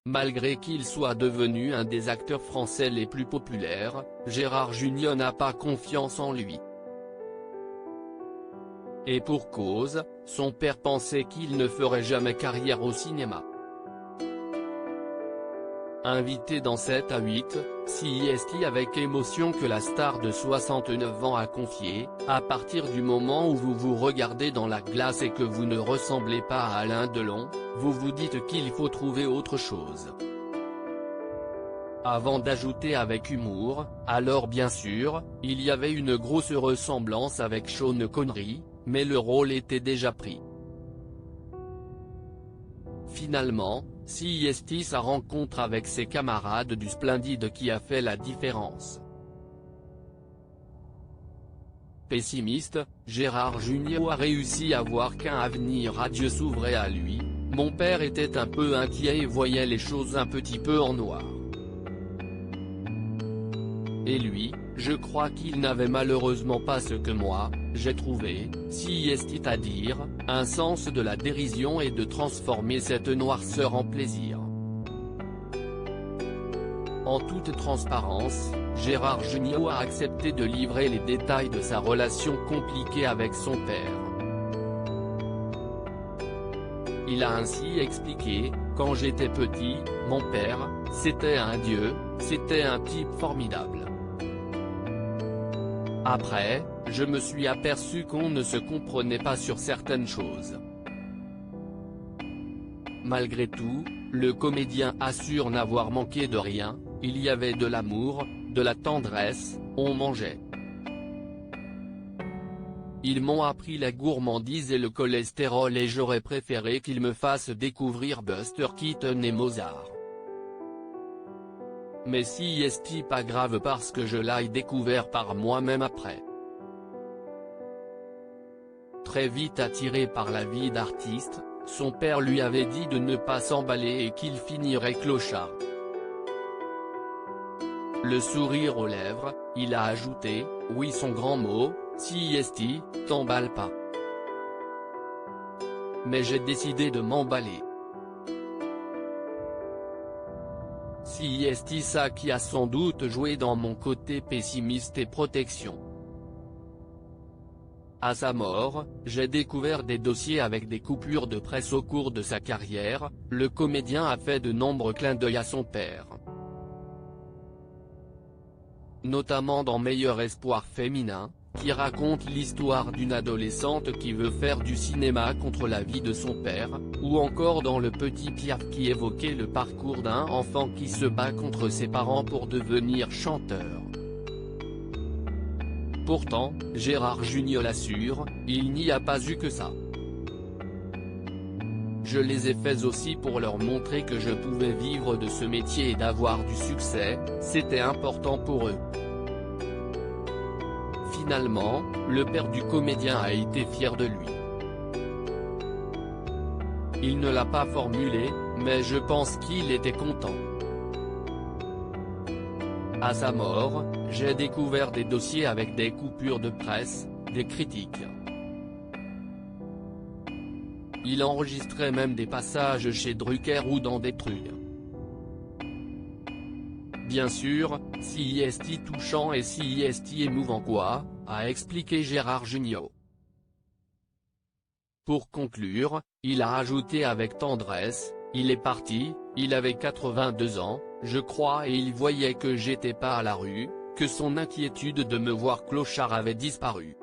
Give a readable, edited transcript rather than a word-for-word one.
Malgré qu'il soit devenu un des acteurs français les plus populaires, Gérard Jugnot n'a pas confiance en lui. Et pour cause, son père pensait qu'il ne ferait jamais carrière au cinéma. Invité dans 7 à 8, c'est avec émotion que la star de 69 ans a confié, « À partir du moment où vous vous regardez dans la glace et que vous ne ressemblez pas à Alain Delon, vous vous dites qu'il faut trouver autre chose. » Avant d'ajouter avec humour, alors bien sûr, il y avait une grosse ressemblance avec Sean Connery, mais le rôle était déjà pris. Finalement, c'est sa rencontre avec ses camarades du Splendide qui a fait la différence. Pessimiste, Gérard Jugnot a réussi à voir qu'un avenir radieux s'ouvrait à lui. « Mon père était un peu inquiet et voyait les choses un petit peu en noir. Et lui, je crois qu'il n'avait malheureusement pas ce que moi, j'ai trouvé, c'est-à-dire, un sens de la dérision et de transformer cette noirceur en plaisir. » En toute transparence, Gérard Jugnot a accepté de livrer les détails de sa relation compliquée avec son père. Il a ainsi expliqué, « Quand j'étais petit, mon père, c'était un dieu, c'était un type formidable. Après, je me suis aperçu qu'on ne se comprenait pas sur certaines choses. » Malgré tout, le comédien assure n'avoir manqué de rien, il y avait de l'amour, de la tendresse, on mangeait. Ils m'ont appris la gourmandise et le cholestérol et j'aurais préféré qu'ils me fassent découvrir Buster Keaton et Mozart. Mais c'est pas grave parce que je l'ai découvert par moi-même après. Très vite attiré par la vie d'artiste, son père lui avait dit de ne pas s'emballer et qu'il finirait clochard. Le sourire aux lèvres, il a ajouté, « Oui, son grand mot, t'emballe pas. Mais j'ai décidé de m'emballer. » C'est ça qui a sans doute joué dans mon côté pessimiste et protection. À sa mort, j'ai découvert des dossiers avec des coupures de presse au cours de sa carrière, le comédien a fait de nombreux clins d'œil à son père. Notamment dans Meilleur espoir féminin, qui raconte l'histoire d'une adolescente qui veut faire du cinéma contre la vie de son père, ou encore dans Le Petit Piaf qui évoquait le parcours d'un enfant qui se bat contre ses parents pour devenir chanteur. Pourtant, Gérard Jugnot l'assure, il n'y a pas eu que ça. Je les ai faits aussi pour leur montrer que je pouvais vivre de ce métier et d'avoir du succès, c'était important pour eux. Finalement, le père du comédien a été fier de lui. Il ne l'a pas formulé, mais je pense qu'il était content. À sa mort, j'ai découvert des dossiers avec des coupures de presse, des critiques. Il enregistrait même des passages chez Drucker ou dans des trucs. Bien sûr, c'est touchant et c'est émouvant quoi, a expliqué Gérard Jugnot. Pour conclure, il a ajouté avec tendresse, « Il est parti, il avait 82 ans, je crois et il voyait que j'étais pas à la rue, que son inquiétude de me voir clochard avait disparu.